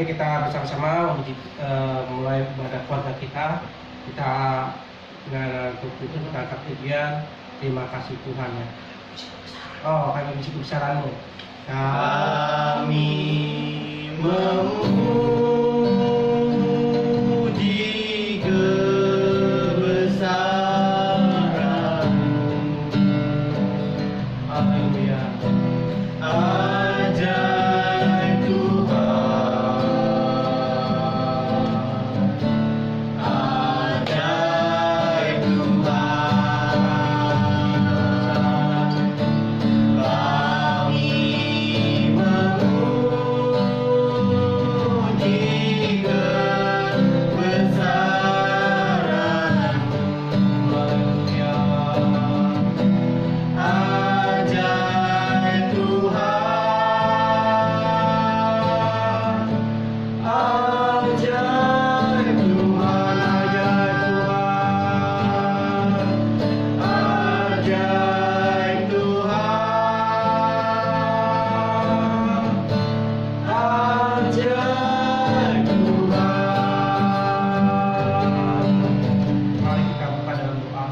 Kita bersama-sama mulai ibadah keluarga kita. Kita dengan untuk itu kita angkat pujian. Terima kasih Tuhan ya. Oh, kami bisi kebesaran-Mu. Kami memuji kebesaran-Mu. Haleluya. Ajaib Tuhan, ajaib Tuhan. Kami memuji kebesaran-Mu. Haleluya. Ajaib Tuhan, ajaib Tuhan, ajaib Tuhan, ajaib Tuhan. Mari kita buka dalam doa.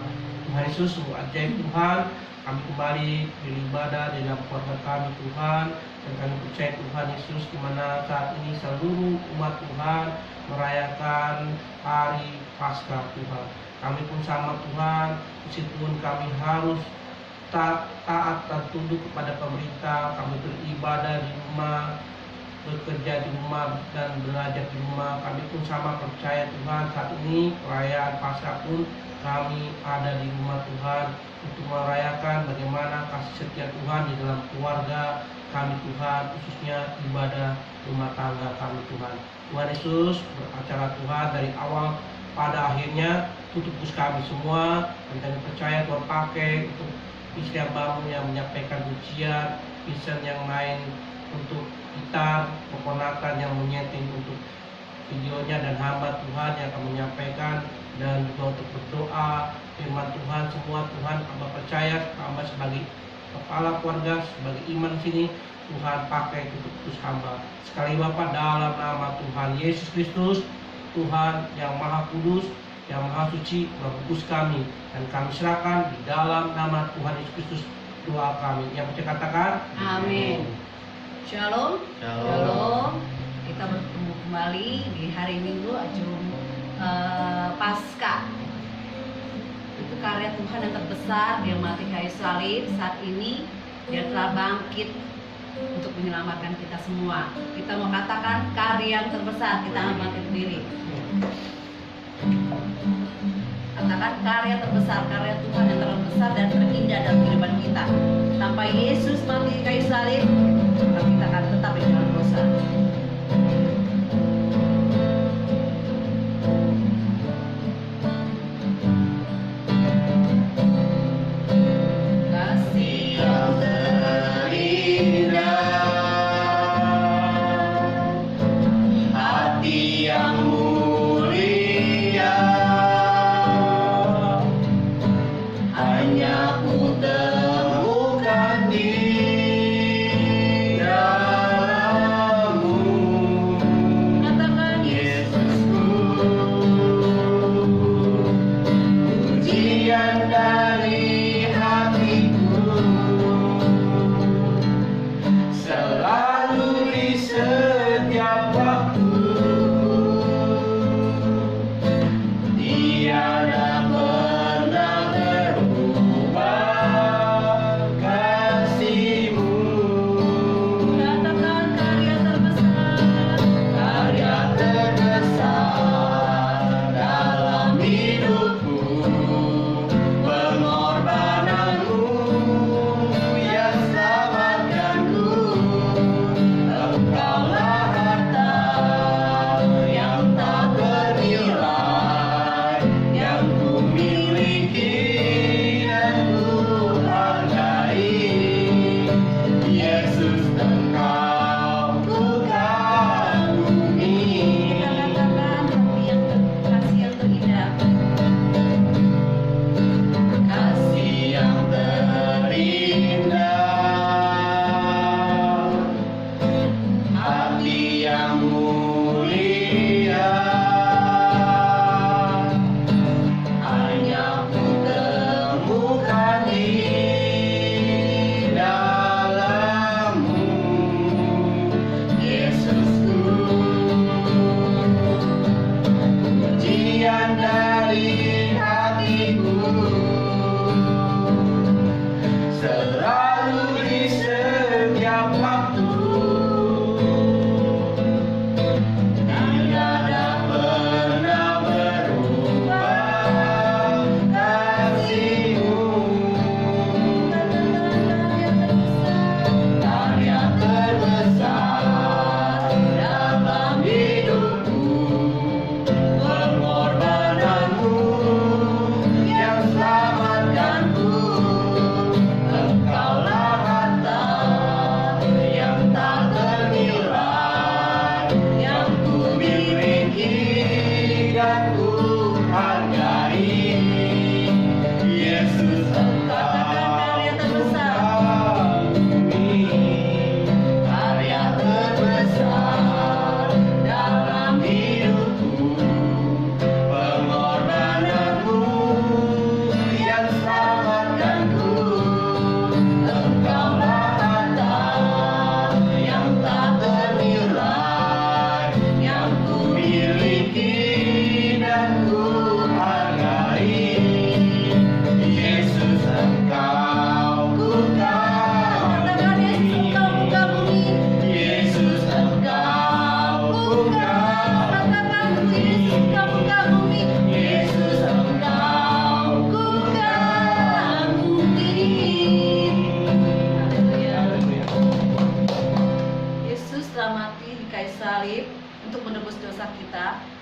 Tuhan Yesus, sungguh ajaib Tuhan. Kami kembali beribadah di dalam keluarga kami Tuhan. Dan kami percaya Tuhan Yesus, di mana saat ini seluruh umat Tuhan merayakan hari Paskah Tuhan. Kami pun sama Tuhan, meskipun kami harus taat dan tunduk kepada pemerintah. Kami beribadah di rumah, bekerja di rumah, dan belajar di rumah. Kami pun sama percaya Tuhan, saat ini perayaan Paskah pun kami ada di rumah Tuhan untuk merayakan bagaimana kasih setia Tuhan di dalam keluarga kami Tuhan, khususnya ibadah rumah tangga kami Tuhan. Tuhan Yesus, beracara Tuhan dari awal pada akhirnya, tutup bus kami semua, dan kami percaya Tuhan pakai untuk istri hambamu yang menyampaikan pujian, Vincent yang main untuk gitar, keponakan yang menyeting untuk videonya, dan hamba Tuhan yang akan menyampaikan dan juga untuk berdoa firman Tuhan. Semua Tuhan hamba percaya, hamba sebagai kepala keluarga, sebagai iman sini, Tuhan pakai untuk terus hamba. Sekali Bapa, dalam nama Tuhan Yesus Kristus, Tuhan yang Maha Kudus, yang Maha Suci, membungkus kami, dan kami serahkan di dalam nama Tuhan Yesus Kristus doa kami. Yang percaya katakan Amin. Shalom. Shalom. Kita bertemu kembali di hari Minggu Ajum Paskah. Itu karya Tuhan yang terbesar, Dia mati kayu salib. Saat ini Dia telah bangkit untuk menyelamatkan kita semua. Kita mau katakan karya yang terbesar. Kita akan bangkit sendiri. Katakan karya terbesar, karya Tuhan yang terbesar dan terindah dalam kehidupan kita. Tanpa Yesus mati di kayu salib, maka kita akan tetap di dalam dosa. Kasih yang Terindah, hati yang mulia, hanya ku temukan di dalam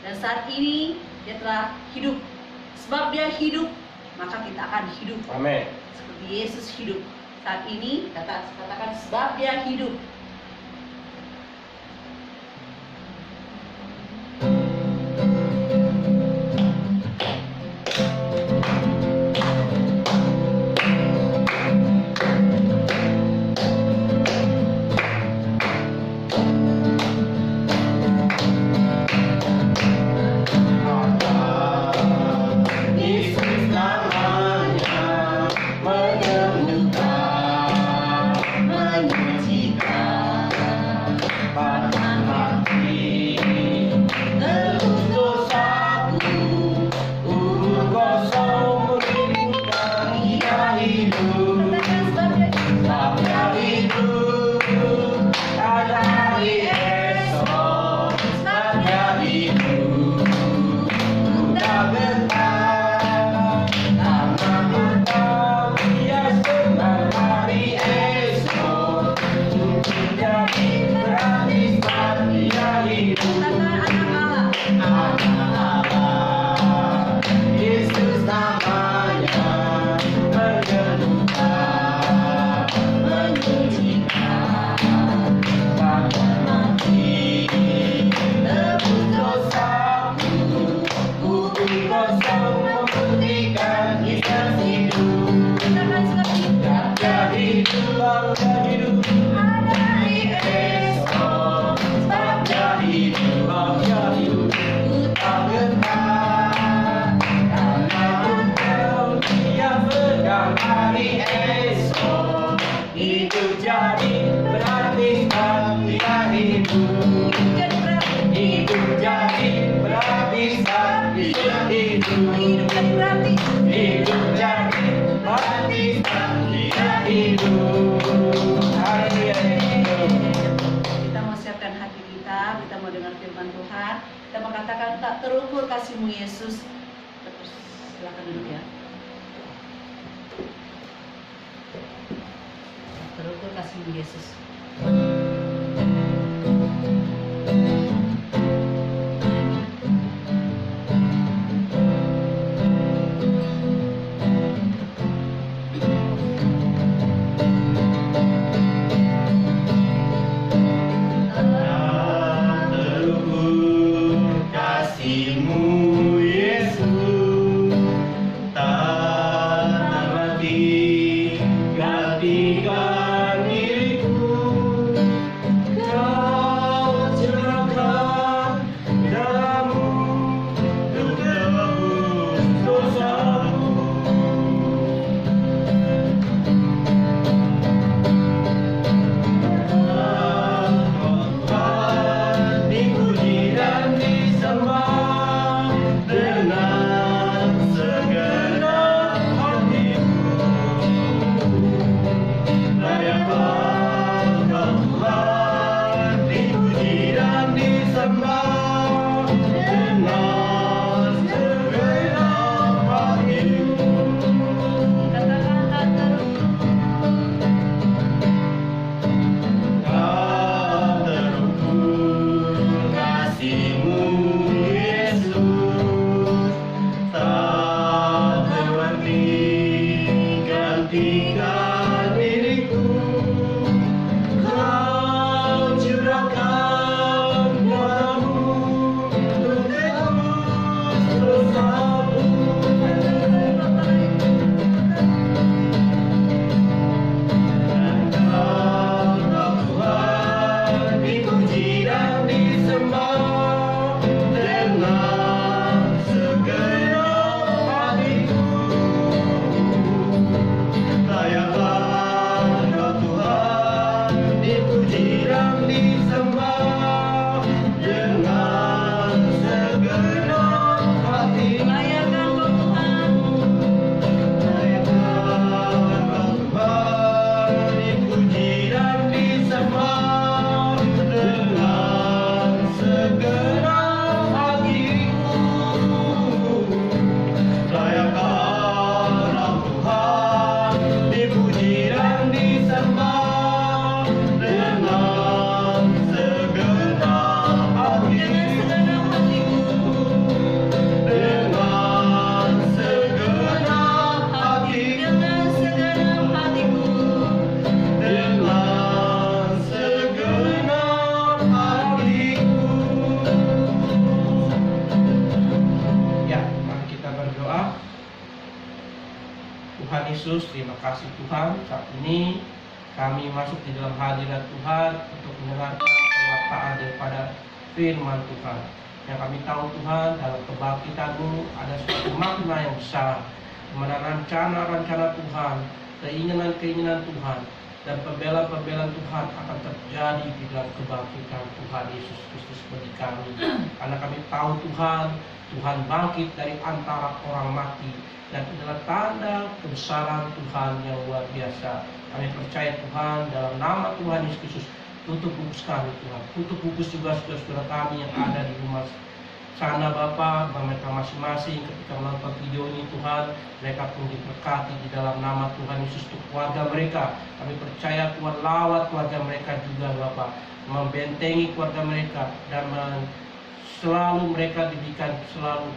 Dan saat ini dia telah hidup. Sebab dia hidup, maka kita akan hidup. Amin. Seperti Yesus hidup. Saat ini katakan sebab dia hidup. Yesus namanya menyembuhkan, menyucikan, pada mati tebus dosaku, kubur kosong menghidupkan dia hidup. Sebab dia hidup, ada hari esok. Sebab dia hidup, tak gentar, karena ku tahu dia senang hari esok. Untuk jadi berarti saat dia hidup. Anak Allah, Yesus namanya, menyembuhkan, menyucikan, pada mati tebus dosaku, kubur kosong membuktikan Yesus hidup. Dia hidup, dia hidup, ada hari esok. Sebab dia hidup, dia hidup, tak gentar, karena ku tahu dia sedang hari esok. Hidup jadi berarti saat dia hidup. Hidup jadi berarti saat dia hidup. Hidup jadi berarti saat dia hidup. Haleluya. Kita mau siapkan hati kita mau dengar firman Tuhan. Kita mau katakan tak terukur kasih-Mu Yesus. Terus silakan duduk ya. Tak terukur kasih-Mu Yesus. Tak terukur kasih-Mu Yesus, tak terhenti gantikan diriku. Kau curahkan darah-Mu untuk tebus dosaku. Tuhan dipuji dan disembah dengan segenap hatiku. Layaklah Kau Tuhan dipuji dan disembah dengan segenap hatiku. Katakan tak terukur. Tak terukur kasih-Mu Yesus, tak terhenti gantikan diriku. Kau curahkan darah-Mu untuk tebus dosaku. Tuhan dipuji dan disembah dengan segenap hatiku. Layaklah kasih Tuhan, saat ini kami masuk di dalam hadirat Tuhan untuk mendengarkan pewartaan daripada firman Tuhan. Yang kami tahu Tuhan, dalam kebangkitan-Mu ada suatu makna yang besar, di mana rencana-rencana Tuhan, keinginan-keinginan Tuhan, dan pembelaan-pembelaan Tuhan akan terjadi di dalam kebangkitan Tuhan Yesus Kristus bagi kami. Karena kami tahu Tuhan, Tuhan bangkit dari antara orang mati, dan inilah tanda kebesaran Tuhan yang luar biasa. Kami percaya Tuhan, dalam nama Tuhan Yesus Kristus, tutup bungkus kami Tuhan, tutup bungkus juga saudara-saudara kami yang ada di rumah sana Bapa, mereka masing-masing ketika menonton video ini Tuhan, mereka pun diberkati di dalam nama Tuhan Yesus untuk keluarga mereka. Kami percaya Tuhan lawat keluarga mereka juga Bapa, membentengi keluarga mereka, dan selalu mereka diberikan selalu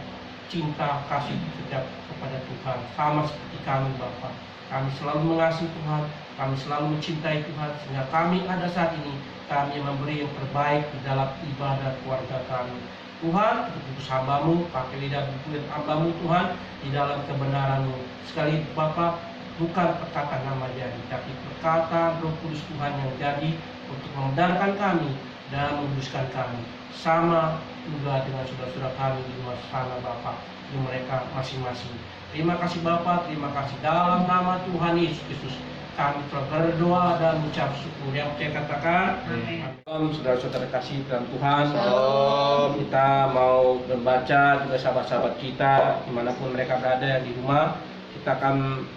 cinta kasih setiap kepada Tuhan, sama seperti kami Bapa. Kami selalu mengasihi Tuhan, kami selalu mencintai Tuhan, sehingga kami ada saat ini, kami memberi yang terbaik di dalam ibadah keluarga kami. Tuhan, khusus hamba-Mu, pakai lidah buku hamba-Mu Tuhan, di dalam kebenaran-Mu. Sekali Bapa, bukan perkataan nama jadi, tapi perkataan Roh Kudus Tuhan yang jadi untuk membenarkan kami dan menguduskan kami. Sama juga dengan saudara-saudara kami di luar sana Bapa, di mereka masing-masing. Terima kasih Bapa, terima kasih dalam nama Tuhan Yesus Kristus. Kami telah berdoa dan mengucap syukur. Yang saya katakan, Amin. saudara-saudara kasih dalam Tuhan. Shalom. Kita mau membaca juga sahabat-sahabat kita dimanapun mereka berada di rumah. Kita akan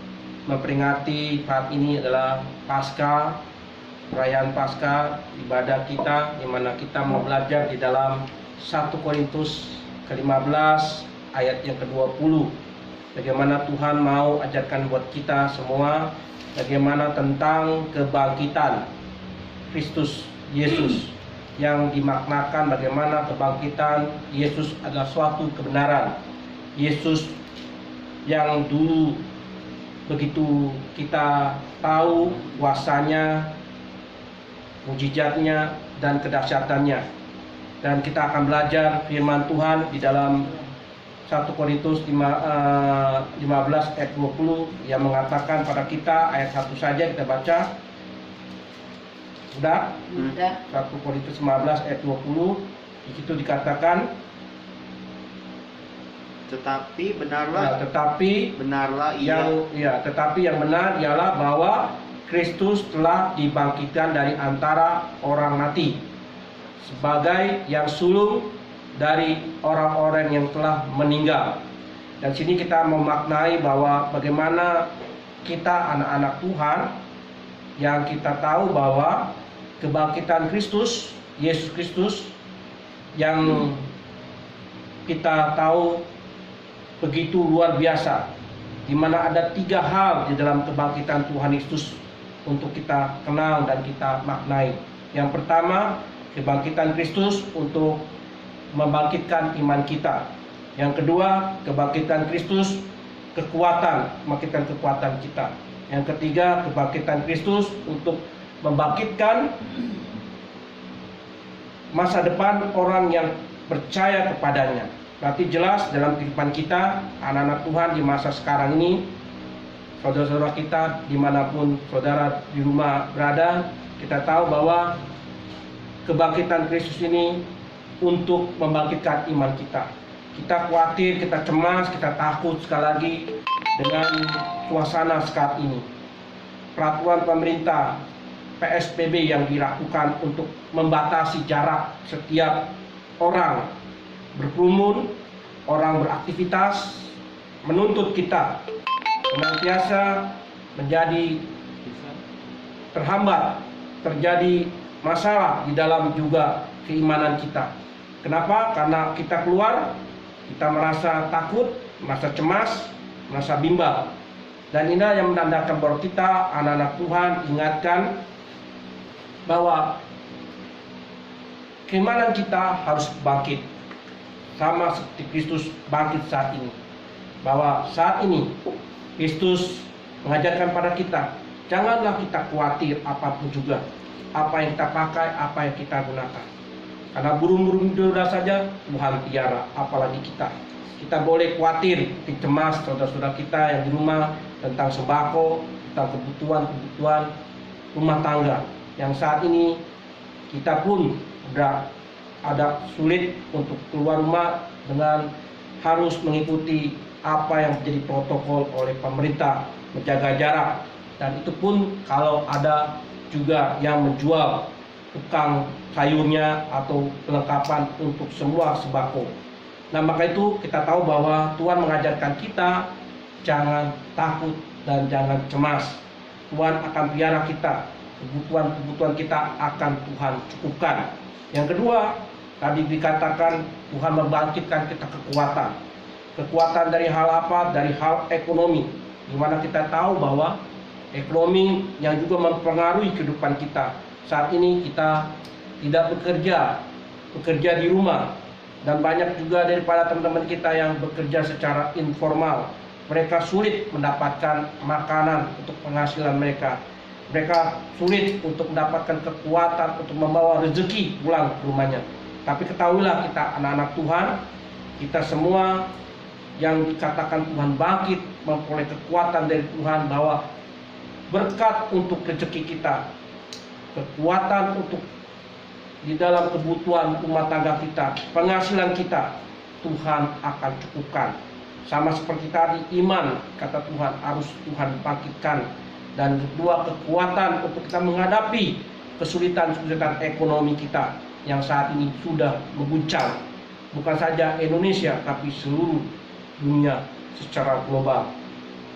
memperingati saat ini adalah Paskah, perayaan Paskah, ibadah kita, di mana kita mau belajar di dalam 1 Korintus ke-15 ayat yang ke-20. Bagaimana Tuhan mau ajarkan buat kita semua, bagaimana tentang kebangkitan Kristus Yesus, yang dimaknakan bagaimana kebangkitan Yesus adalah suatu kebenaran. Yesus yang dulu begitu kita tahu kuasanya, mujizatnya, dan kedahsyatannya. Dan kita akan belajar firman Tuhan di dalam 1 Korintus 15 ayat 20 yang mengatakan pada kita, ayat 1 saja kita baca. Sudah? Sudah. 1 Korintus 15 ayat 20, di situ dikatakan, Tetapi benarlah tetapi yang benar ialah bahwa Kristus telah dibangkitkan dari antara orang mati sebagai yang sulung dari orang-orang yang telah meninggal. Dan sini kita memaknai bahwa bagaimana kita anak-anak Tuhan yang kita tahu bahwa kebangkitan Kristus, Yesus Kristus, yang kita tahu begitu luar biasa, di mana ada 3 hal di dalam kebangkitan Tuhan Yesus untuk kita kenal dan kita maknai. Yang pertama, kebangkitan Kristus untuk membangkitkan iman kita. Yang kedua, kebangkitan Kristus membangkitkan kekuatan kita. Yang ketiga, kebangkitan Kristus untuk membangkitkan masa depan orang yang percaya kepadanya. Berarti jelas dalam kehidupan kita, anak-anak Tuhan di masa sekarang ini, saudara-saudara kita dimanapun saudara di rumah berada, kita tahu bahwa kebangkitan Kristus ini untuk membangkitkan iman kita. Kita khawatir, kita cemas, kita takut sekali lagi dengan suasana saat ini. Peraturan pemerintah PSBB yang dilakukan untuk membatasi jarak setiap orang berkerumun, orang beraktivitas, menuntut kita senantiasa menjadi terhambat, terjadi masalah di dalam juga keimanan kita. Kenapa? Karena kita keluar, kita merasa takut, merasa cemas, merasa bimbang. Dan inilah yang menandakan bahwa kita, anak-anak Tuhan, ingatkan bahwa keimanan kita harus bangkit, sama seperti Kristus bangkit saat ini. Bahwa saat ini Kristus mengajarkan pada kita, janganlah kita khawatir apapun juga, apa yang kita pakai, apa yang kita gunakan. Karena burung-burung udara saja Tuhan piara, apalagi kita. Kita boleh khawatir, cemas saudara-saudara kita yang di rumah tentang sembako, tentang kebutuhan-kebutuhan rumah tangga yang saat ini kita pun udah ada sulit untuk keluar rumah dengan harus mengikuti apa yang menjadi protokol oleh pemerintah, menjaga jarak, dan itu pun kalau ada juga yang menjual tukang sayurnya atau perlengkapan untuk semua sembako. Nah, maka itu kita tahu bahwa Tuhan mengajarkan kita jangan takut dan jangan cemas. Tuhan akan pelihara kita, kebutuhan-kebutuhan kita akan Tuhan cukupkan. Yang kedua, tadi dikatakan Tuhan membangkitkan kita kekuatan. Kekuatan dari hal apa? Dari hal ekonomi, di mana kita tahu bahwa ekonomi yang juga mempengaruhi kehidupan kita. Saat ini kita tidak bekerja di rumah, dan banyak juga daripada teman-teman kita yang bekerja secara informal. Mereka sulit mendapatkan makanan untuk penghasilan mereka. Mereka sulit untuk mendapatkan kekuatan untuk membawa rezeki pulang ke rumahnya. Tapi ketahuilah kita anak-anak Tuhan, kita semua yang dikatakan Tuhan bangkit memperoleh kekuatan dari Tuhan, bahwa berkat untuk rezeki kita, kekuatan untuk di dalam kebutuhan rumah tangga kita, penghasilan kita, Tuhan akan cukupkan. Sama seperti tadi, iman, kata Tuhan, harus Tuhan bangkitkan. Dan kedua, kekuatan untuk kita menghadapi kesulitan-kesulitan ekonomi kita yang saat ini sudah mengguncang bukan saja Indonesia, tapi seluruh dunia secara global.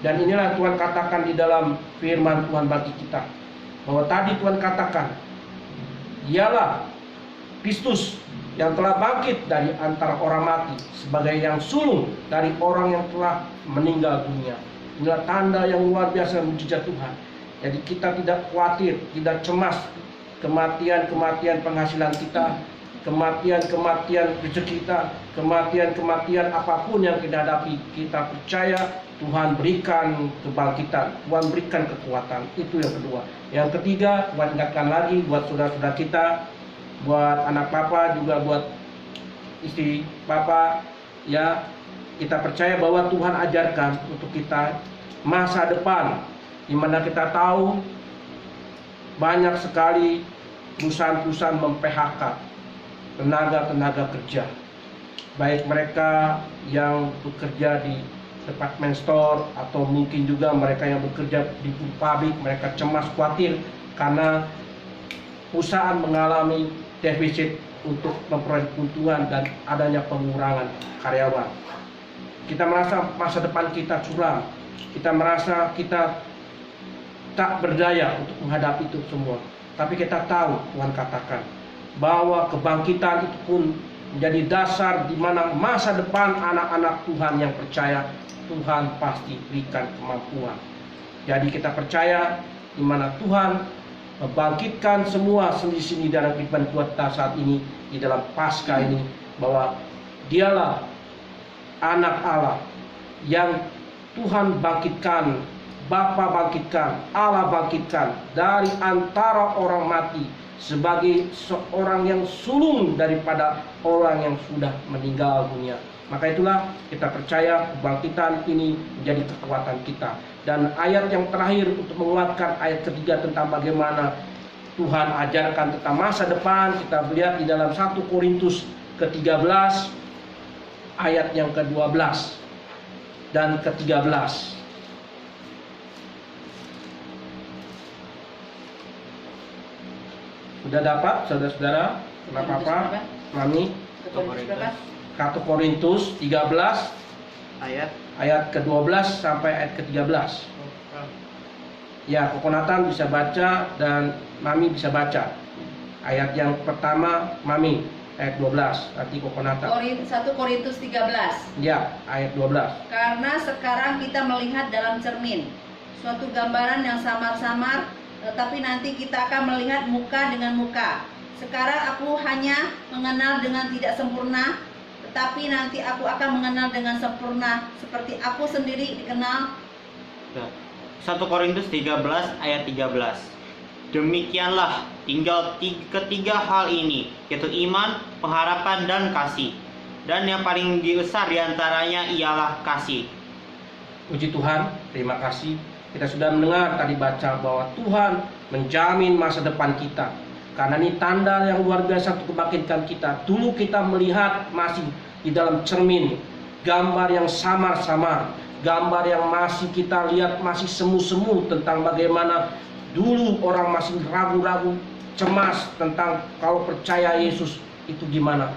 Dan inilah Tuhan katakan di dalam firman Tuhan bagi kita, bahwa tadi Tuhan katakan, dialah Kristus yang telah bangkit dari antara orang mati sebagai yang sulung dari orang yang telah meninggal dunia. Inilah tanda yang luar biasa, mujizat Tuhan. Jadi kita tidak khawatir, tidak cemas kematian-kematian penghasilan kita, kematian-kematian rezeki kita, kematian-kematian apapun yang kita hadapi. Kita percaya Tuhan berikan kebangkitan, Tuhan berikan kekuatan. Itu yang kedua. Yang ketiga, Tuhan ingatkan lagi buat saudara-saudara kita, buat anak papa, juga buat istri papa, ya, kita percaya bahwa Tuhan ajarkan untuk kita masa depan, di mana kita tahu banyak sekali perusahaan-perusahaan mem-PHK tenaga-tenaga kerja, baik mereka yang bekerja di department store atau mungkin juga mereka yang bekerja di pabrik. Mereka cemas, khawatir karena perusahaan mengalami defisit untuk memperoleh keuntungan dan adanya pengurangan karyawan. Kita merasa masa depan kita suram, kita merasa kita tak berdaya untuk menghadapi itu semua. Tapi kita tahu Tuhan katakan bahwa kebangkitan itu pun menjadi dasar di mana masa depan anak-anak Tuhan yang percaya, Tuhan pasti berikan kemampuan. Jadi kita percaya di mana Tuhan membangkitkan semua sendi-sendi dalam kehidupan kita saat ini, di dalam Paskah ini, bahwa dialah anak Allah yang Tuhan bangkitkan, Bapa bangkitkan, Allah bangkitkan dari antara orang mati sebagai seorang yang sulung daripada orang yang sudah meninggal dunia. Maka itulah kita percaya kebangkitan ini menjadi kekuatan kita. Dan ayat yang terakhir untuk menguatkan ayat ketiga tentang bagaimana Tuhan ajarkan tentang masa depan, kita lihat di dalam 1 Korintus ke-13 ayat yang ke-12 dan ke-13. Sudah dapat saudara-saudara? Kenapa apa? Mami? 1 Korintus 13 ayat ke-12 sampai ayat ke-13. Ya, Kokonatan bisa baca dan Mami bisa baca. Ayat yang pertama Mami, ayat 12. Nanti Kokonatan. 1 Korintus 13. Ya, ayat 12. Karena sekarang kita melihat dalam cermin suatu gambaran yang samar-samar, tetapi nanti kita akan melihat muka dengan muka. Sekarang aku hanya mengenal dengan tidak sempurna, tetapi nanti aku akan mengenal dengan sempurna seperti aku sendiri dikenal. 1 Korintus 13 ayat 13. Demikianlah tinggal ketiga hal ini, yaitu iman, pengharapan, dan kasih. Dan yang paling besar diantaranya ialah kasih. Puji Tuhan, terima kasih Kita sudah mendengar tadi baca bahwa Tuhan menjamin masa depan kita. Karena ini tanda yang luar biasa untuk kebangkitan kita. Dulu kita melihat masih di dalam cermin, gambar yang samar-samar, gambar yang masih kita lihat masih semu-semu tentang bagaimana dulu orang masih ragu-ragu, cemas tentang kalau percaya Yesus itu gimana.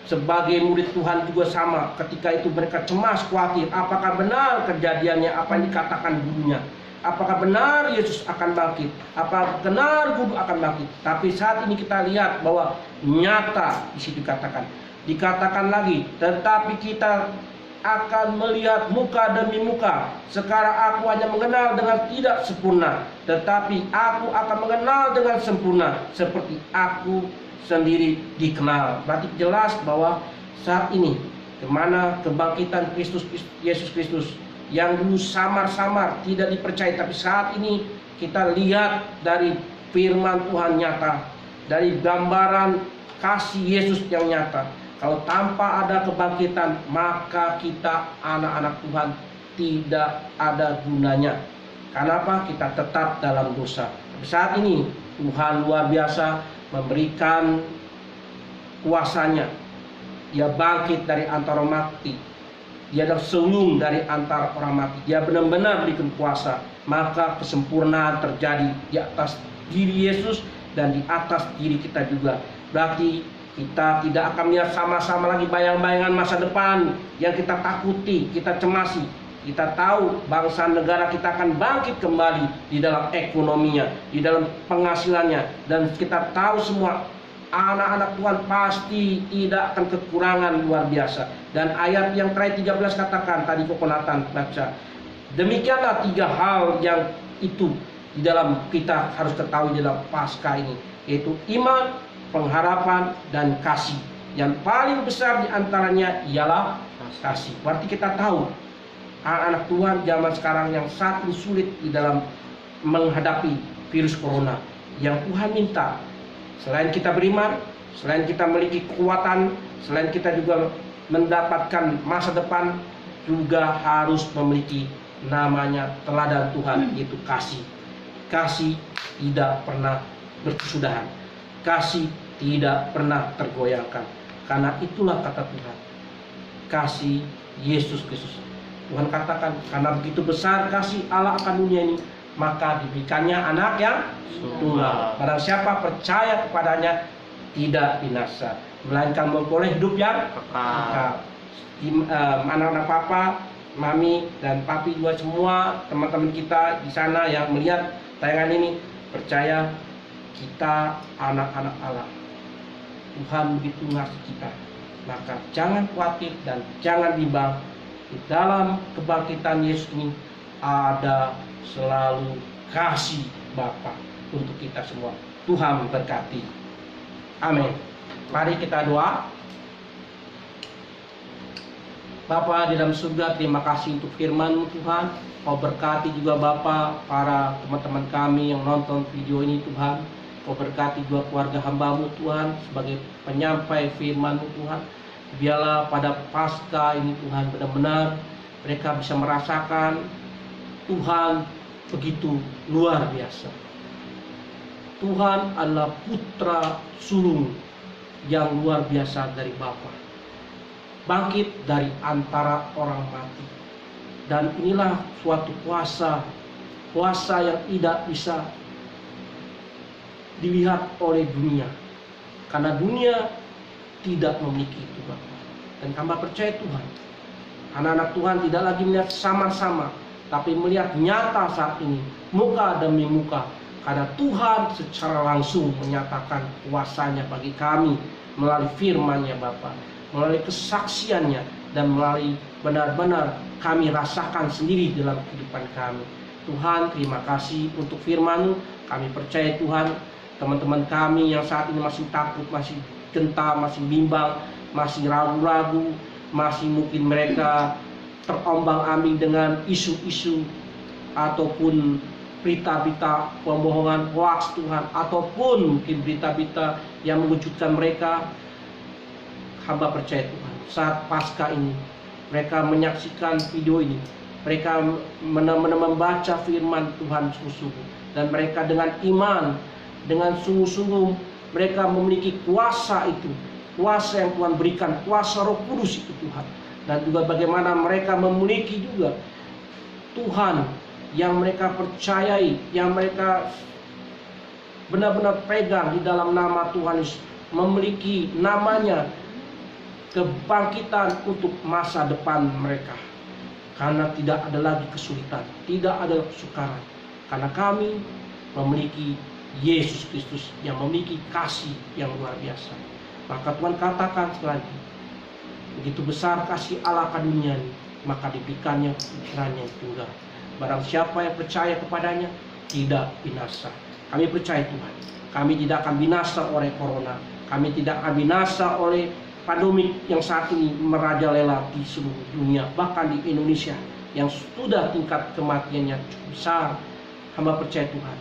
Sebagai murid Tuhan juga sama, ketika itu mereka cemas, khawatir, apakah benar kejadiannya apa yang dikatakan gurunya, apakah benar Yesus akan bangkit, apakah benar guru akan bangkit. Tapi saat ini kita lihat bahwa nyata di situ dikatakan lagi, tetapi kita akan melihat muka demi muka. Sekarang aku hanya mengenal dengan tidak sempurna, tetapi aku akan mengenal dengan sempurna seperti aku sendiri dikenal. Berarti jelas bahwa saat ini kemana kebangkitan Yesus Kristus yang dulu samar-samar tidak dipercaya, tapi saat ini kita lihat dari firman Tuhan nyata, dari gambaran kasih Yesus yang nyata. Kalau tanpa ada kebangkitan, maka kita anak-anak Tuhan tidak ada gunanya. Kenapa? Kita tetap dalam dosa. Tapi saat ini Tuhan luar biasa memberikan kuasanya. Dia bangkit dari antara mati. Dia adalah sulung dari antara orang mati. Dia benar-benar bikin kuasa. Maka kesempurnaan terjadi di atas diri Yesus dan di atas diri kita juga. Berarti kita tidak akan melihat sama-sama lagi bayang-bayangan masa depan yang kita takuti, kita cemasi. Kita tahu bangsa negara kita akan bangkit kembali di dalam ekonominya, di dalam penghasilannya, dan kita tahu semua anak-anak Tuhan pasti tidak akan kekurangan luar biasa. Dan ayat yang terakhir 13 katakan, tadi Kokonatan baca, demikianlah 3 hal yang itu di dalam kita harus ketahui di dalam Paskah ini, yaitu iman, pengharapan, dan kasih. Yang paling besar di antaranya ialah kasih. Berarti kita tahu anak-anak Tuhan zaman sekarang yang saat ini sulit di dalam menghadapi virus corona. Yang Tuhan minta, selain kita beriman, selain kita memiliki kekuatan, selain kita juga mendapatkan masa depan, juga harus memiliki namanya teladan Tuhan, yaitu kasih. Kasih tidak pernah berkesudahan. Kasih tidak pernah tergoyahkan. Karena itulah kata Tuhan, kasih Yesus Kristus. Tuhan katakan, karena begitu besar kasih Allah akan dunia ini, maka diberikannya anak yang tunggal. Barang siapa percaya kepadanya tidak binasa, melainkan memperoleh hidup yang kekal. Anak-anak papa, mami, dan papi juga semua teman-teman kita di sana yang melihat tayangan ini, percaya kita anak-anak Allah. Tuhan begitu mengasihi kita. Maka jangan khawatir dan jangan bimbang. Di dalam kebangkitan Yesus ini ada selalu kasih Bapa untuk kita semua. Tuhan berkati. Amin. Mari kita doa. Bapa di dalam surga, terima kasih untuk firman Tuhan. Kau berkati juga Bapa para teman-teman kami yang nonton video ini Tuhan. Kau berkati juga keluarga hamba-Mu Tuhan sebagai penyampai firman-Mu Tuhan. Biarlah pada Paskah ini Tuhan benar-benar mereka bisa merasakan Tuhan begitu luar biasa. Tuhan adalah putra sulung yang luar biasa dari Bapa, bangkit dari antara orang mati. Dan inilah suatu kuasa yang tidak bisa dilihat oleh dunia, karena dunia tidak memiliki itu Bapa. Dan hamba percaya Tuhan, anak-anak Tuhan tidak lagi melihat sama-sama, tapi melihat nyata saat ini, muka demi muka. Karena Tuhan secara langsung menyatakan kuasanya bagi kami melalui firman-Nya Bapa, melalui kesaksiannya, dan melalui benar-benar kami rasakan sendiri dalam kehidupan kami. Tuhan, terima kasih untuk firman-Mu. Kami percaya Tuhan, teman-teman kami yang saat ini masih takut, masih gentar, masih bimbang, masih ragu-ragu, masih mungkin mereka terombang-ambing dengan isu-isu ataupun berita-berita pembohongan hoax Tuhan, ataupun mungkin berita-berita yang mengejutkan mereka. Hamba percaya Tuhan, saat Paskah ini mereka menyaksikan video ini, mereka membaca firman Tuhan sungguh-sungguh, dan mereka dengan iman, dengan sungguh-sungguh mereka memiliki kuasa itu, kuasa yang Tuhan berikan, kuasa Roh Kudus itu Tuhan. Dan juga bagaimana mereka memiliki juga Tuhan yang mereka percayai, yang mereka benar-benar pegang di dalam nama Tuhan Yesus, memiliki namanya kebangkitan untuk masa depan mereka. Karena tidak ada lagi kesulitan, tidak ada kesukaran, karena kami memiliki Yesus Kristus yang memiliki kasih yang luar biasa. Maka Tuhan katakan sekali lagi, begitu besar kasih Allah ke dunia ini, maka diberikannya putranya yang tunggal. Barang siapa yang percaya kepadanya tidak binasa. Kami percaya Tuhan, kami tidak akan binasa oleh corona, kami tidak akan binasa oleh pandemi yang saat ini merajalela di seluruh dunia, bahkan di Indonesia yang sudah tingkat kematiannya cukup besar. Hamba percaya Tuhan,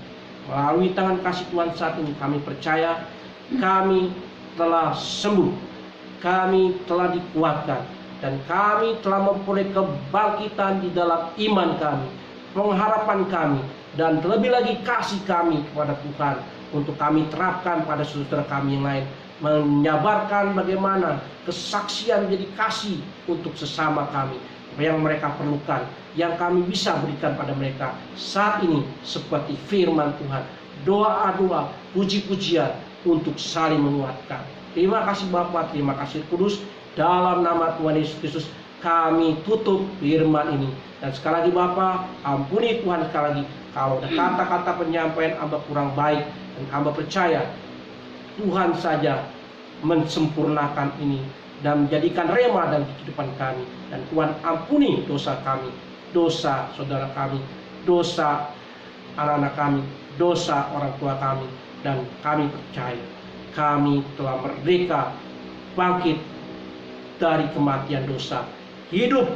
melalui tangan kasih Tuhan saat ini kami percaya kami telah sembuh, kami telah dikuatkan, dan kami telah memperoleh kebangkitan di dalam iman kami, pengharapan kami, dan terlebih lagi kasih kami kepada Tuhan untuk kami terapkan pada saudara kami yang lain, menyabarkan bagaimana kesaksian menjadi kasih untuk sesama kami yang mereka perlukan, yang kami bisa berikan pada mereka saat ini, seperti firman Tuhan, doa-doa, puji-pujian untuk saling menguatkan. Terima kasih Bapa, terima kasih Kudus, dalam nama Tuhan Yesus Kristus kami tutup firman ini. Dan sekali lagi Bapa, ampuni Tuhan sekali lagi kalau ada kata-kata penyampaian hamba kurang baik, dan hamba percaya Tuhan saja mensempurnakan ini dan menjadikan rema dalam kehidupan kami. Dan Tuhan ampuni dosa kami, dosa saudara kami, dosa anak-anak kami, dosa orang tua kami. Dan kami percaya kami telah merdeka, bangkit dari kematian dosa, hidup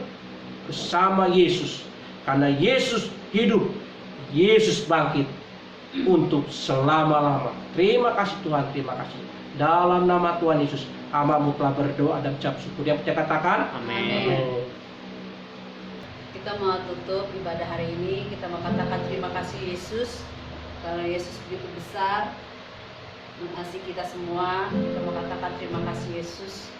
bersama Yesus. Karena Yesus hidup, Yesus bangkit untuk selama-lama. Terima kasih Tuhan, terima kasih. Dalam nama Tuhan Yesus, hamba-Mu telah berdoa dan ucap syukur. Yang percaya katakan Amin. Kita mau tutup ibadah hari ini, kita mau katakan terima kasih Yesus, karena Yesus begitu besar mengasihi kita semua. Kita mau katakan terima kasih Yesus.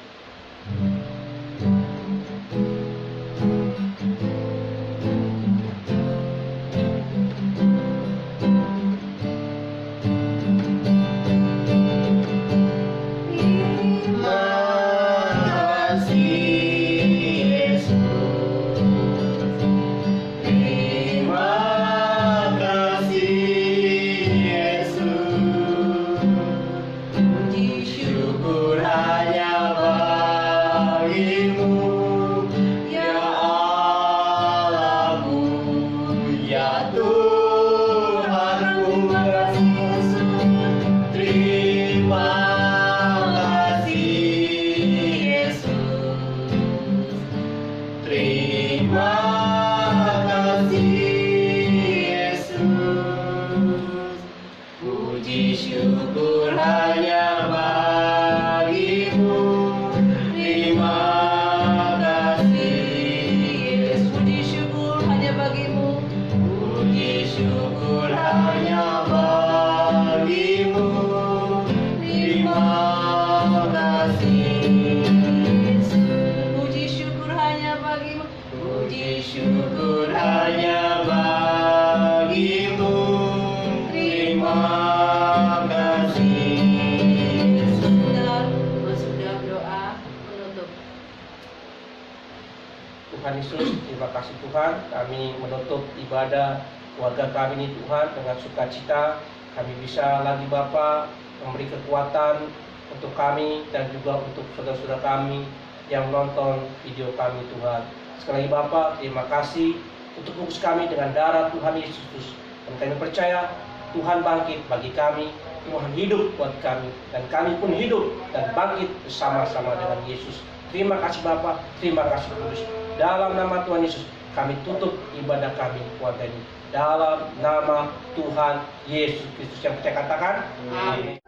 Tuhan Yesus, terima kasih Tuhan, kami menutup ibadah keluarga kami ini Tuhan dengan sukacita. Kami bisa lagi Bapa memberi kekuatan untuk kami dan juga untuk saudara-saudara kami yang menonton video kami Tuhan. Sekali lagi Bapa, terima kasih untuk bungkus kami dengan darah Tuhan Yesus. Dan kami percaya Tuhan bangkit bagi kami, Tuhan hidup buat kami, dan kami pun hidup dan bangkit bersama-sama dengan Yesus. Terima kasih Bapa, terima kasih Kudus. Dalam nama Tuhan Yesus, kami tutup ibadah kami keluarga ini. Dalam nama Tuhan Yesus Kristus yang percaya katakan, amin.